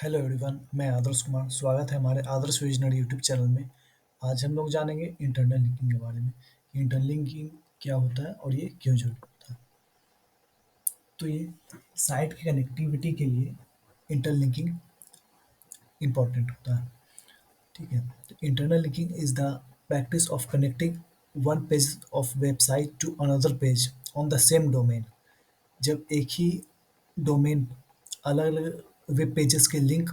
Hello everyone, मैं आदर्श कुमार। स्वागत है हमारे आदर्श विजनरी यूट्यूब चैनल में। आज हम लोग जानेंगे इंटरनल लिंकिंग के बारे में कि इंटरनल लिंकिंग क्या होता है और ये क्यों जरूरी होता है। तो ये साइट की कनेक्टिविटी के लिए इंटरनल लिंकिंग इम्पॉर्टेंट होता है। ठीक है। तो internal linking is the practice of connecting one page of website to another page on the same domain. जब एक ही डोमेन अलग अलग वेब पेजेस के लिंक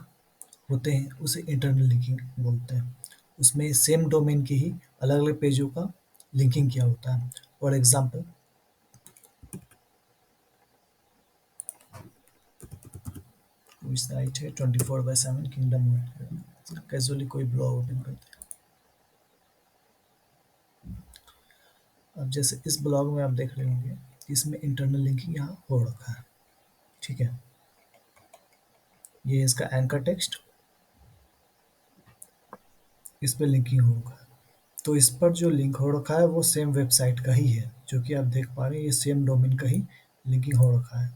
होते हैं उसे इंटरनल लिंकिंग बोलते हैं। उसमें सेम डोमेन के ही अलग अलग पेजों का लिंकिंग किया होता है। फॉर एग्जाम्पल, कोई साइट है 24/7 किंगडम में, कैजुअली कोई ब्लॉग ओपन करते हैं। अब जैसे इस ब्लॉग में आप देख रहे होंगे कि इसमें इंटरनल लिंकिंग यहाँ हो रखा है। ठीक है। ये है इसका एंकर टेक्स्ट, इस पर लिंकिंग हो रखा है। तो इस पर जो लिंक हो रखा है वो सेम वेबसाइट का ही है, जो कि आप देख पा रहे हैं ये सेम डोमेन का ही लिंकिंग हो रखा है।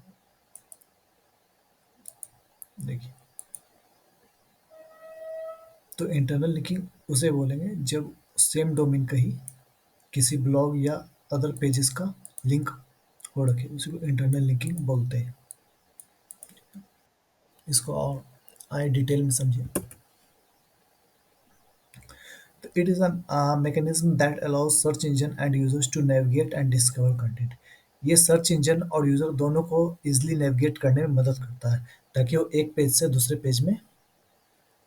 देखिए, तो इंटरनल लिंकिंग उसे बोलेंगे जब सेम डोमेन का ही किसी ब्लॉग या अदर पेजेस का लिंक हो रखे, उसी को इंटरनल लिंकिंग बोलते हैं। इसको और आए डिटेल में समझिए। तो it is a mechanism that allows search engine and users to navigate and discover content. ये सर्च इंजन और यूजर दोनों को इजिली नेविगेट करने में मदद करता है, ताकि वो एक पेज से दूसरे पेज में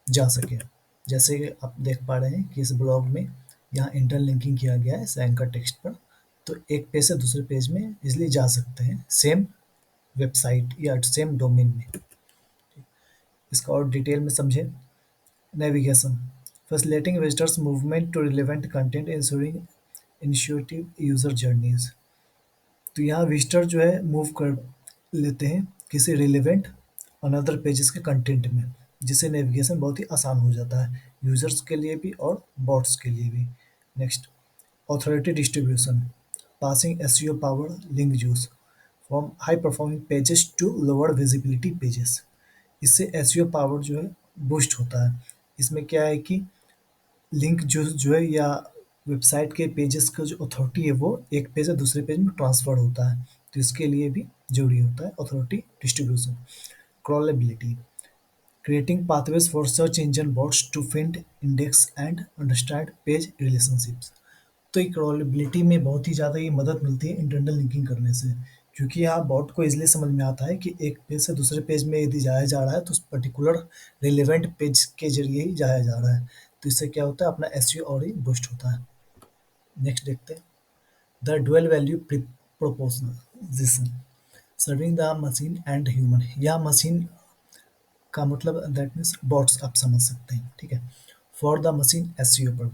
जा सके। जैसे कि आप देख पा रहे हैं कि इस ब्लॉग में यहाँ इंटरनल लिंकिंग किया गया है इस एंकर टेक्स्ट पर। तो एक पेज से दूसरे पेज में इजिली जा सकते हैं सेम वेबसाइट या सेम डोमेन में। इसका और डिटेल में समझें। Navigation, facilitating visitors movement to relevant content ensuring initiative user journeys. तो यहाँ विजिटर जो है मूव कर लेते हैं किसी रिलेवेंट अनदर पेजेस के कंटेंट में, जिससे नेविगेशन बहुत ही आसान हो जाता है यूजर्स के लिए भी और बॉट्स के लिए भी। Next, authority distribution, passing SEO power link juice from high performing pages to lower visibility pages. इससे एसईओ पावर जो है बूस्ट होता है। इसमें क्या है कि लिंक जो है या वेबसाइट के पेजेस का जो अथॉरिटी है वो एक पेज से दूसरे पेज में ट्रांसफर होता है। तो इसके लिए भी जरूरी होता है authority distribution. Crawlability, creating pathways for search engine bots to find, index and understand page relationships। तो ये क्रॉलेबिलिटी में बहुत ही ज़्यादा ये मदद मिलती है इंटरनल लिंकिंग करने से, क्योंकि यहाँ बॉट को इजीली समझ में आता है कि एक पेज से दूसरे पेज में यदि जाया जा रहा है तो उस पर्टिकुलर रिलेवेंट पेज के जरिए ही जाया जा रहा है। तो इससे क्या होता है, अपना एसईओ और ही बूस्ट होता है। नेक्स्ट देखते हैं, the dual value proposition, serving the machine and human. यह मशीन का मतलब दैट मीन्स बॉट्स आप समझ सकते हैं। ठीक है। फॉर द मशीन एसईओ पर,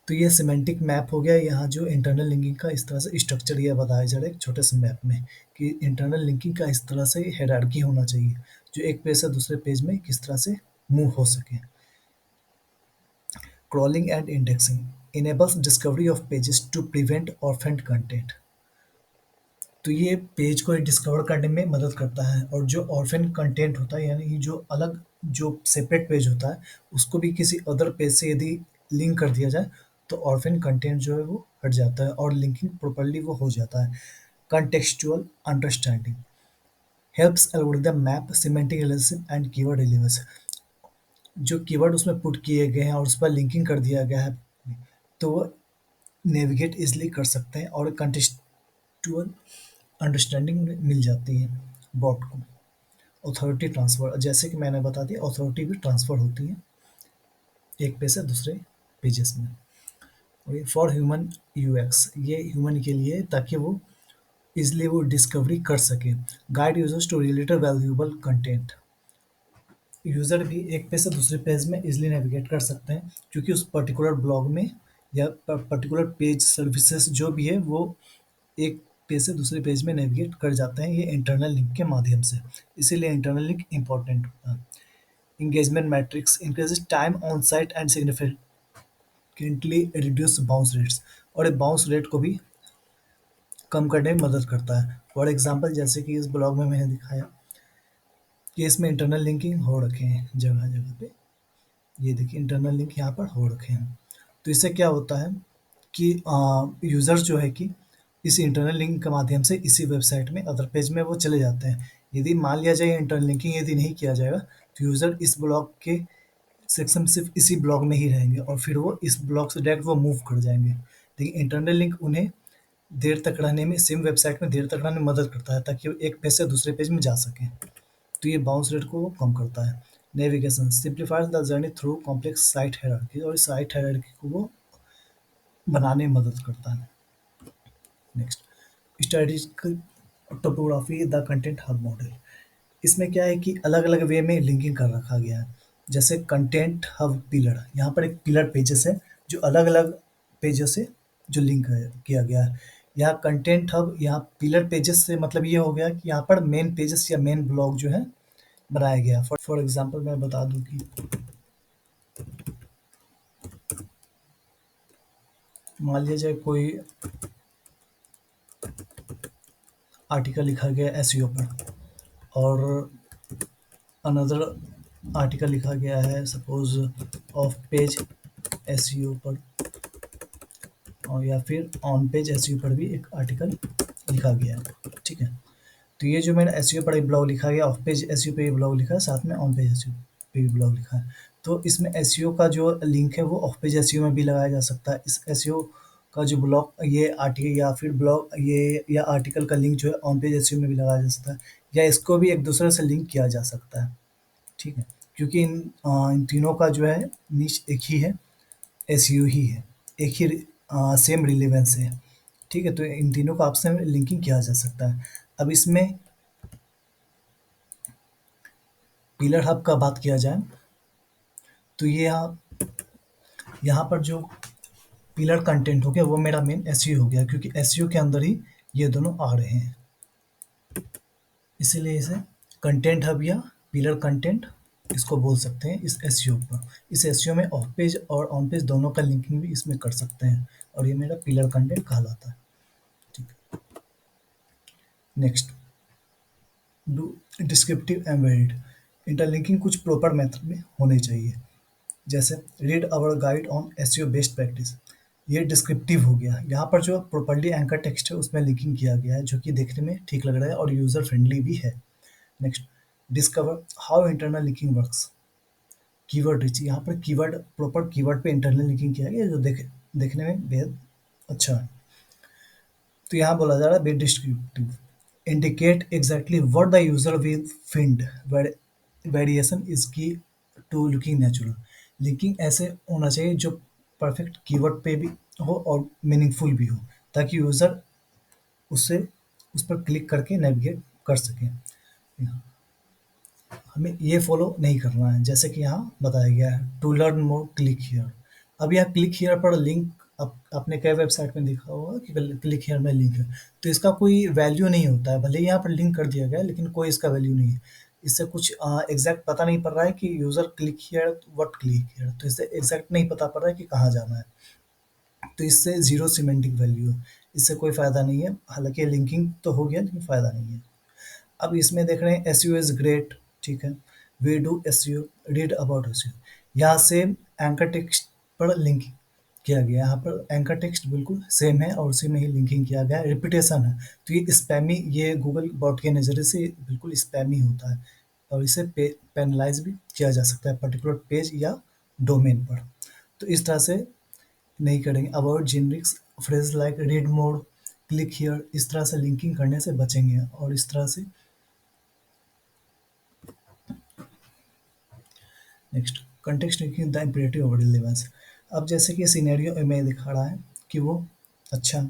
तो ये सिमेंटिक मैप हो गया। यहाँ जो इंटरनल लिंकिंग का इस तरह से स्ट्रक्चर ये बताया जा रहा है एक छोटे से मैप में, कि इंटरनल लिंकिंग का इस तरह से हायरार्की होना चाहिए जो एक पेज से दूसरे पेज में किस तरह से मूव हो सके। Crawling and indexing enables discovery of pages to prevent orphaned content. तो ये पेज को डिस्कवर करने में मदद करता है, और जो ऑर्फेन कंटेंट होता है यानी जो अलग जो सेपरेट पेज होता है उसको भी किसी अदर पेज से यदि लिंक कर दिया जाए तो ऑर्फेन कंटेंट जो है वो हट जाता है और लिंकिंग प्रॉपर्ली वो हो जाता है। Contextual understanding helps algorithm map semantic relationship and keyword relevance. जो कीवर्ड उसमें पुट किए गए हैं और उस पर लिंकिंग कर दिया गया है तो वो नेविगेट इजिली कर सकते हैं और कंटेक्सचुअल अंडरस्टैंडिंग मिल जाती है बॉट को। अथॉरिटी ट्रांसफ़र, जैसे कि मैंने बता दिया अथॉरिटी भी ट्रांसफ़र होती है एक पेज से दूसरे पेजेस में। और ये फॉर ह्यूमन यूएक्स, ये ह्यूमन के लिए ताकि वो इसलिए वो डिस्कवरी कर सके। Guide users to related valuable content, user भी एक पेज से दूसरे पेज में इजिली नेविगेट कर सकते हैं क्योंकि उस पर्टिकुलर ब्लॉग में या पर्टिकुलर पेज सर्विसेज जो भी है वो एक पेज से दूसरे पेज में नेविगेट कर जाते हैं ये इंटरनल लिंक के माध्यम से। इसीलिए इंटरनल लिंक इंपॉर्टेंट होता है। Engagement matrix increases time on site and significantly reduce bounce rates, और ये बाउंस रेट को भी कम करने में मदद करता है। फॉर एग्जांपल, जैसे कि इस ब्लॉग में मैंने दिखाया कि इसमें इंटरनल लिंकिंग हो रखे हैं जगह जगह पे। ये देखिए इंटरनल लिंक यहाँ पर हो रखे हैं। तो इससे क्या होता है कि यूज़र जो है कि इस इंटरनल लिंक के माध्यम से इसी वेबसाइट में अदर पेज में वो चले जाते हैं। यदि मान लिया जाए इंटरनल लिंकिंग यदि नहीं किया जाएगा तो यूज़र इस ब्लॉक के सेक्शन सिर्फ इसी ब्लॉक में ही रहेंगे और फिर वो इस ब्लॉक से डायरेक्ट वो मूव कर जाएंगे। लेकिन इंटरनल लिंक उन्हें देर तक रहने में, सेम वेबसाइट में देर तक रहने में मदद करता है ताकि वो एक पेज से दूसरे पेज में जा सकें। तो ये बाउंस रेट को वो कम करता है। Navigation simplifies the journey through complex site hierarchy, और इस साइट हायरार्की को वो बनाने में मदद करता है। Next, strategic topography the content hub model. इसमें क्या है कि अलग अलग वे में लिंकिंग कर रखा गया है। जैसे कंटेंट हब पिलर, यहाँ पर एक पिलर पेजेस है जो अलग अलग पेजों से जो लिंक किया गया है। यहाँ कंटेंट हब, यहाँ पिलर पेजेस से मतलब ये हो गया कि यहाँ पर मेन पेजेस या मेन ब्लॉग जो है बनाया गया। फॉर एग्जांपल मैं बता दूं कि मान लिया जाए कोई आर्टिकल लिखा गया एसईओ पर, और अनदर आर्टिकल लिखा गया है सपोज ऑफ पेज एसईओ पर, और या फिर ऑन पेज एसईओ पर भी एक आर्टिकल लिखा गया है। ठीक है, तो ये जो मैंने एसईओ पर एक ब्लॉग लिखा गया, ऑफ पेज एसईओ पे ये ब्लॉग लिखा है, साथ में ऑन पेज एसईओ पे भी ब्लॉग लिखा है। तो इसमें एसईओ का जो लिंक है वो ऑफ पेज एसईओ में भी लगाया जा सकता है। इस एसईओ का जो ब्लॉग, ये आर्टिकल या फिर ब्लॉग ये या आर्टिकल का लिंक जो है ऑन पेज एसईओ में भी लगाया जा सकता है, या इसको भी एक दूसरे से लिंक किया जा सकता है। ठीक है, क्योंकि इन तीनों का जो है निश एक ही है, एसईओ ही है, एक ही सेम रिलेवेंस है। ठीक है, तो इन तीनों का आपस में लिंकिंग किया जा सकता है। अब इसमें पिलर हब का बात किया जाए तो ये यहाँ पर जो पिलर कंटेंट हो गया वो मेरा मेन एसईओ हो गया, क्योंकि एसईओ के अंदर ही ये दोनों आ रहे हैं, इसीलिए इसे कंटेंट हब या पिलर कंटेंट इसको बोल सकते हैं। इस एसईओ पर, इस एसईओ में ऑफ पेज और ऑन पेज दोनों का लिंकिंग भी इसमें कर सकते हैं, और ये मेरा पिलर कंटेंट कहलाता है। ठीक है, next, do descriptive embedded interlinking कुछ प्रॉपर मेथड में होने चाहिए। जैसे read our guide on SEO best practice, ये डिस्क्रिप्टिव हो गया। यहाँ पर जो प्रॉपर्ली एंकर टेक्स्ट है उसमें लिंकिंग किया गया है, जो कि देखने में ठीक लग रहा है और यूजर फ्रेंडली भी है। Next, discover how internal linking works, keyword rich, यहाँ पर कीवर्ड, प्रॉपर कीवर्ड पे इंटरनल लिंकिंग किया गया, जो देखने में बेहद अच्छा है। तो यहाँ बोला जा रहा है be descriptive, indicate exactly what the user will find, variation is key to looking natural। Linking ऐसे होना चाहिए जो परफेक्ट कीवर्ड पे भी हो और मीनिंगफुल भी हो, ताकि यूज़र उससे उस पर क्लिक करके नेविगेट कर सके। हमें ये फॉलो नहीं करना है, जैसे कि यहाँ बताया गया है to learn more click here. अब यहाँ क्लिक हियर पर लिंक, आपने कई वेबसाइट में देखा होगा कि क्लिक हियर में लिंक है, तो इसका कोई वैल्यू नहीं होता है। भले ही यहाँ पर लिंक कर दिया गया है लेकिन कोई इसका वैल्यू नहीं है। इससे कुछ एग्जैक्ट पता नहीं पड़ रहा है कि user click here what click here, तो इससे एग्जैक्ट नहीं पता पड़ रहा है कि कहाँ जाना है। तो इससे जीरो सिमेंटिक वैल्यू है, इससे कोई फ़ायदा नहीं है। हालांकि लिंकिंग तो हो गया लेकिन फ़ायदा नहीं है। अब इसमें देख रहे हैं एसईओ इज ग्रेट। ठीक है, we do SEO, read about SEO, यहाँ से एंकर टेक्स्ट पर लिंक किया गया है। यहाँ पर एंकर टेक्स्ट बिल्कुल सेम है और उसी में ही लिंकिंग किया गया है। रिपीटेशन है तो ये स्पैमी, ये गूगल बॉट के नज़रिए से बिल्कुल स्पैमी होता है, और इसे पेनलाइज भी किया जा सकता है पर्टिकुलर पेज या डोमेन पर। तो इस तरह से नहीं करेंगे। Avoid generics phrase like read more, click here, इस तरह से लिंकिंग करने से बचेंगे, और इस तरह से। Next, context making the imperative of relevance. अब जैसे कि सिनेरियो में दिखा रहा है कि वो अच्छा,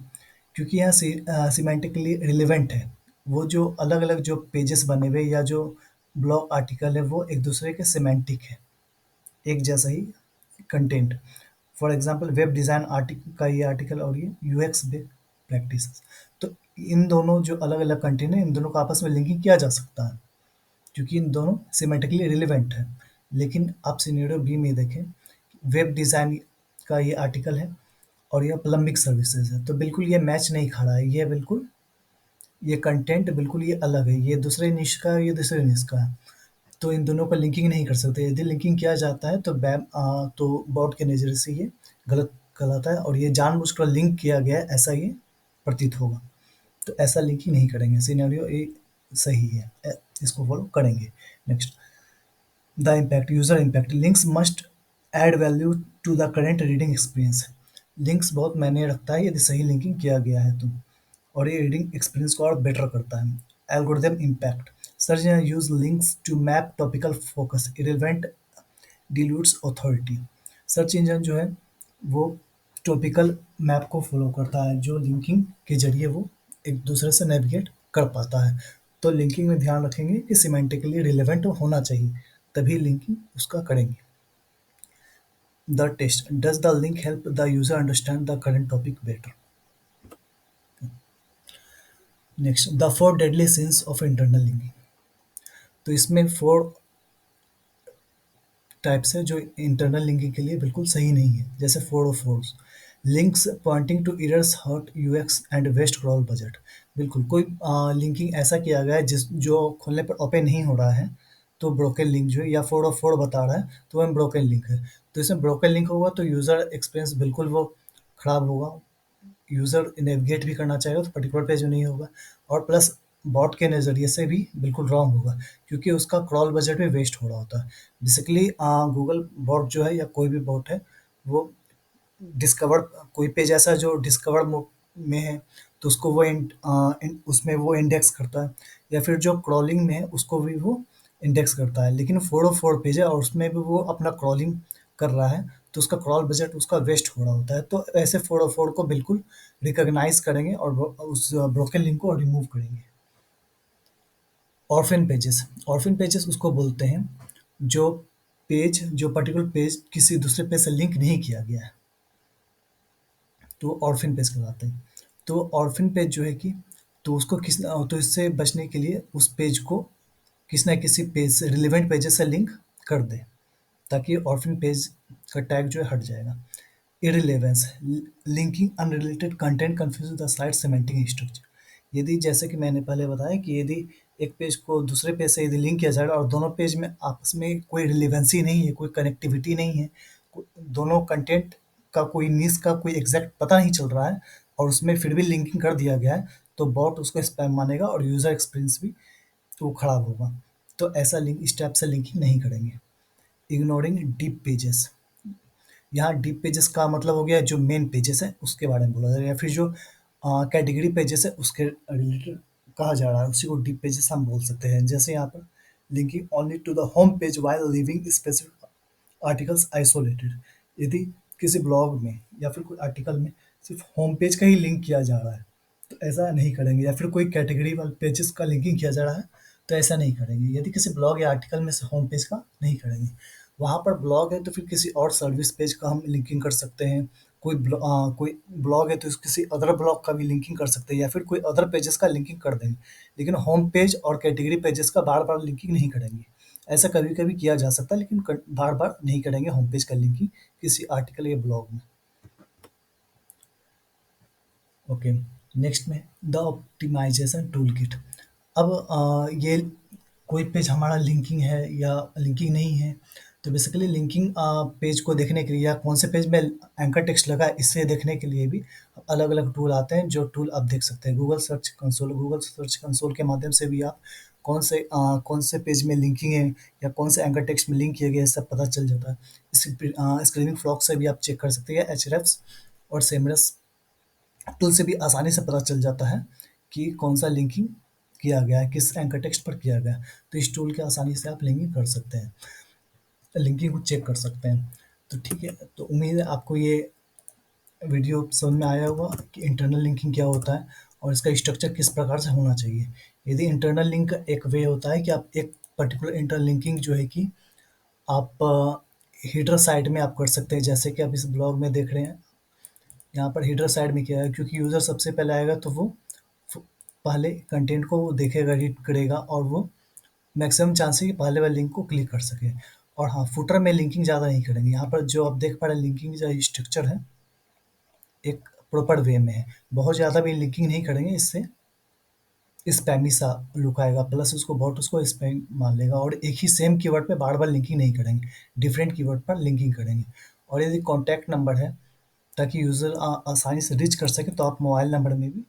क्योंकि यहाँ सिमेंटिकली रिलेवेंट है। वो जो अलग अलग जो पेजेस बने हुए या जो ब्लॉग आर्टिकल है वो एक दूसरे के सिमेंटिक है, एक जैसा ही content. For example web design article का ये आर्टिकल और ये यूएक्स बेस्ड प्रैक्टिस, तो इन दोनों जो अलग अलग कंटेंट है इन दोनों का आपस में लिंकिंग किया जा सकता है, क्योंकि इन दोनों सिमेट्रिकली रिलेवेंट है। लेकिन आप सिनेरियो बी में देखें, वेब डिज़ाइन का ये आर्टिकल है और यह प्लम्बिंग सर्विसेज है, तो बिल्कुल ये मैच नहीं खा रहा है। ये बिल्कुल, ये कंटेंट बिल्कुल ये अलग है, ये दूसरे निश का है, ये दूसरे निश का है। तो इन दोनों को लिंकिंग नहीं कर सकते। यदि लिंकिंग किया जाता है तो तो बॉट के नज़रिए से ये गलत कहलाता है और ये जानबूझकर लिंक किया गया है, ऐसा ये प्रतीत होगा। तो ऐसा लिंकिंग नहीं करेंगे, सिनेरियो ए सही है, इसको फॉलो करेंगे। Next, the impact, user impact, links must add value to the current reading experience. Links बहुत मायने रखता है यदि सही लिंकिंग किया गया है तो, और ये रीडिंग एक्सपीरियंस को और बेटर करता है। Algorithm impact, search engine use links to map topical focus, irrelevant dilutes authority। Search engine जो है वो टॉपिकल मैप को फॉलो करता है, जो लिंकिंग के जरिए वो एक दूसरे से नेविगेट कर पाता है। तो लिंकिंग में ध्यान रखेंगे कि सिमेंटिकली रिलेवेंट होना चाहिए, तभी लिंकिंग उसका करेंगे। The test, does the link help the user understand the current topic better. Next, the four deadly sins of internal linking. तो इसमें फोर टाइप्स है जो इंटरनल लिंकिंग के लिए बिल्कुल सही नहीं है, जैसे four of force, links pointing to errors hurt UX and waste crawl budget. बिल्कुल कोई लिंकिंग ऐसा किया गया है जिस जो खोलने पर ओपन नहीं हो रहा है, तो ब्रोकन लिंक जो है, या फोर ऑफ फोर बता रहा है तो वह ब्रोकन लिंक है। तो इसमें ब्रोकन लिंक होगा तो यूज़र एक्सपीरियंस बिल्कुल वो खराब होगा, यूज़र नेविगेट भी करना चाहेगा तो पर्टिकुलर पेज में नहीं होगा, और प्लस बॉट के नज़रिए से भी बिल्कुल रॉन्ग होगा, क्योंकि उसका क्रॉल बजट भी वेस्ट हो रहा होता है। बेसिकली गूगल बॉट जो है या कोई भी बॉट है, वो डिस्कवर, कोई पेज ऐसा जो डिस्कवर में है तो उसको वो उसमें वो इंडेक्स करता है, या फिर जो क्रॉलिंग में है उसको भी वो इंडेक्स करता है। लेकिन फोर ऑफ फोर पेज है और उसमें भी वो अपना क्रॉलिंग कर रहा है, तो उसका क्रॉल बजट उसका वेस्ट हो रहा होता है। तो ऐसे फोर ऑफ फोर को बिल्कुल रिकॉग्नाइज करेंगे और उस ब्रोकन लिंक को रिमूव करेंगे। ऑर्फन पेजेस, ऑर्फन पेजेस उसको बोलते हैं जो जो पर्टिकुलर पेज किसी दूसरे पेज से लिंक नहीं किया गया है, तो ऑर्फन पेज कहलाते हैं। तो ऑर्फन पेज जो है कि, तो उसको तो इससे बचने के लिए उस पेज को किसी न किसी पेज से, रिलेवेंट पेजेस से लिंक कर दे, ताकि ऑर्फन पेज का टैग जो है हट जाएगा। इररिलेवेंस, linking unrelated content confuse the site semantic structure. यदि जैसे कि मैंने पहले बताया कि यदि एक पेज को दूसरे पेज से यदि लिंक किया जाएगा और दोनों पेज में आपस में कोई रिलेवेंसी नहीं है, कोई कनेक्टिविटी नहीं है, दोनों कंटेंट का कोई निश का कोई एग्जैक्ट पता नहीं चल रहा है, और उसमें फिर भी लिंकिंग कर दिया गया है, तो बॉट उसको स्पैम मानेगा और यूज़र एक्सपीरियंस भी वो खराब होगा। तो ऐसा लिंक, इस टाइप से लिंकिंग नहीं करेंगे। इग्नोरिंग डीप पेजेस, यहाँ डीप पेजेस का मतलब हो गया जो मेन पेजेस है उसके बारे में बोला जा रहा है, या फिर जो कैटेगरी पेजेस है उसके रिलेटेड कहा जा रहा है, उसी को डीप पेजेस हम बोल सकते हैं। जैसे यहाँ पर linking only to the home page while leaving specific articles isolated. यदि किसी ब्लॉग में या फिर कोई आर्टिकल में सिर्फ होम पेज का ही लिंक किया जा रहा है तो ऐसा नहीं करेंगे, या फिर कोई कैटेगरी वाले पेजेस का लिंकिंग किया जा रहा है तो ऐसा नहीं करेंगे। यदि किसी ब्लॉग या आर्टिकल में से होम पेज का नहीं करेंगे, वहाँ पर ब्लॉग है तो फिर किसी और सर्विस पेज का हम लिंकिंग कर सकते हैं। कोई ब्लॉग है तो किसी अदर ब्लॉग का भी लिंकिंग कर सकते हैं, या फिर कोई अदर पेजेस का लिंकिंग कर देंगे, लेकिन होम पेज और कैटेगरी पेजेस का बार बार लिंकिंग नहीं करेंगे। ऐसा कभी कभी किया जा सकता है, लेकिन बार बार नहीं करेंगे होम पेज का लिंकिंग किसी आर्टिकल या ब्लॉग में। ओके, नेक्स्ट में द ऑप्टिमाइजेशन टूल किट। अब ये कोई पेज हमारा लिंकिंग है या लिंकिंग नहीं है, तो बेसिकली लिंकिंग पेज को देखने के लिए या कौन से पेज में एंकर टेक्स्ट लगा है इससे देखने के लिए भी अलग अलग टूल आते हैं, जो टूल आप देख सकते हैं। गूगल सर्च कंसोल के माध्यम से भी आप कौन से पेज में लिंकिंग है या कौन से एंकर टेक्स्ट में लिंक किया गया है सब पता चल जाता है। स्क्रीनिंग फ्लॉग से भी आप चेक कर सकते हैं, एचरेफ्स और सेमरस टूल से भी आसानी से पता चल जाता है कि कौन सा लिंकिंग किया गया है, किस एंकर टेक्स्ट पर किया गया है। तो इस टूल के आसानी से आप लिंकिंग कर सकते हैं, लिंकिंग को चेक कर सकते हैं। तो ठीक है, तो उम्मीद है आपको ये वीडियो समझ में आया होगा कि इंटरनल लिंकिंग क्या होता है और इसका स्ट्रक्चर किस प्रकार से होना चाहिए। यदि इंटरनल लिंक का एक वे होता है कि आप एक पर्टिकुलर इंटरनल लिंकिंग जो है कि आप हीडर साइड में आप कर सकते हैं, जैसे कि आप इस ब्लॉग में देख रहे हैं। यहाँ पर हीडर साइड में किया है क्योंकि यूज़र सबसे पहले आएगा तो वो फ- पहले कंटेंट को वो देखेगा, रीड करेगा, और वो मैक्सिमम चांस है कि पहले वाले लिंक को क्लिक कर सके। और हाँ, फुटर में लिंकिंग ज़्यादा नहीं करेंगे। यहाँ पर जो आप देख पा रहे हैं लिंकिंग जो स्ट्रक्चर है एक प्रॉपर वे में है, बहुत ज़्यादा भी लिंकिंग नहीं करेंगे, इससे स्पैमी सा लुक आएगा, प्लस उसको बॉट उसको स्पैम मान लेगा और एक ही सेम कीवर्ड पे बार-बार लिंकिंग नहीं करेंगे, डिफरेंट कीवर्ड पर लिंकिंग करेंगे। और यदि कॉन्टैक्ट नंबर है ताकि यूज़र आसानी से रीच कर सके तो आप मोबाइल नंबर में भी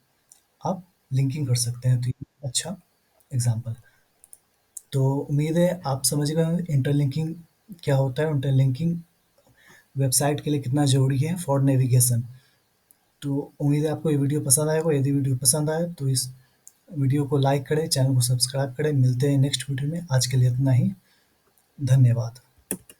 आप लिंकिंग कर सकते हैं। तो ये अच्छा एग्ज़ाम्पल। तो उम्मीद है आप समझ गए होंगे इंटरलिंकिंग क्या होता है, इंटरलिंकिंग वेबसाइट के लिए कितना ज़रूरी है फॉर नेविगेशन। तो उम्मीद है आपको ये वीडियो पसंद आएगा। यदि वीडियो पसंद आए तो इस वीडियो को लाइक करें, चैनल को सब्सक्राइब करें। मिलते हैं नेक्स्ट वीडियो में। आज के लिए इतना ही। धन्यवाद।